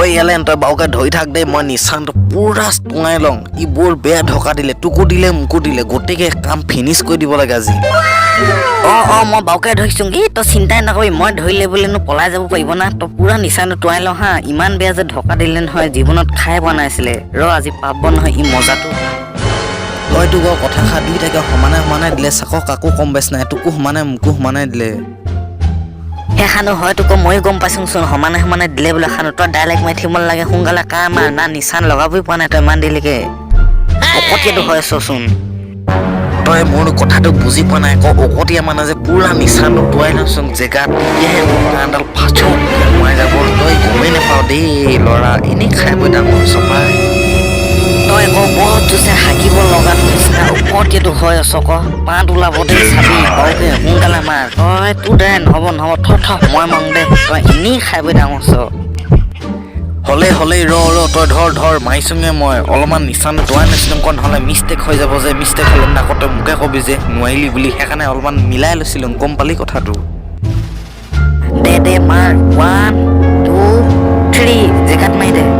তই ইয়ালে তই বাওকে ধৰি থাক দেই মই নিচানটো পুৰা টঙাই লওঁ ই বৰ বেয়া ঢকা দিলে তোকো দিলে মোকো দিলে গোটেইকে কাম ফিনিছ কৰি দিব লাগে আজি মই বাওকে ধৰিছোঁ কি তই চিন্তাই নকৰিবি মই ধৰিলে বুলিনো পলাই যাব পাৰিব না তই পুৰা নিচানটো টুৱাই লওঁ হা ইমান বেয়া যে ঢকা দিলে নহয় জীৱনত খাই পোৱা নাছিলে আজি পাব নহয় ই মজাটো হয়তো গৈ কথা খা দুইটাকে সমানে দিলে চাক কাকো কম বেচ নাই তোকো সমানে মোকো সমানে দিলে সেইখানো হয়তো ময়ো গম পাইছোঁচোন সমানে দিলে বোলে খানো তই ডাইৰেক্ট মাৰি থাকিব লাগে সোনকালে কা মাৰ না নিচান লগাবই পোৱা নাই তই ইমান দেৰিলৈকে অকতীয়াটো হৈ আছচোন তই মোৰ কথাটো বুজি পোৱা নাই আকৌ অকতীয়া মানে যে পুৰা নিচানটো টুৱাই লওঁচোন জেগাত তেতিয়াহে কাণডাল ফাচৌ সোমাই যাব তই গমেই নাপাওঁ দেই ল'ৰা এনেই খাই বৈ ডাঙৰ চপাই তই আকৌ বহুত জোৰছে হাগিব লগাটো নিচিনা অকতীয়াটো হৈ আছ আকৌ পাত ওলাব দেই চাবি বাওকে সোনকালে মাৰ তই তোৰ দে নহ'ব থ মই মাং দে তই এনেই খাই বৈ ডাঙৰ ছ হ'লে ৰ তই ধৰ মাৰিছোঙে মই অলপমান নিচানটো টুৱাই নাছিলো আকৌ নহ'লে মিষ্টেক হৈ যাব যে মিষ্টেক হ'লে আকৌ তই মোকে কবি যে নোৱাৰিলি বুলি সেইকাৰণে অলপমান মিলাই লৈছিলোঁ গম পালি কথাটো দে মাৰ 1 2 3 জেগাত মাৰি দে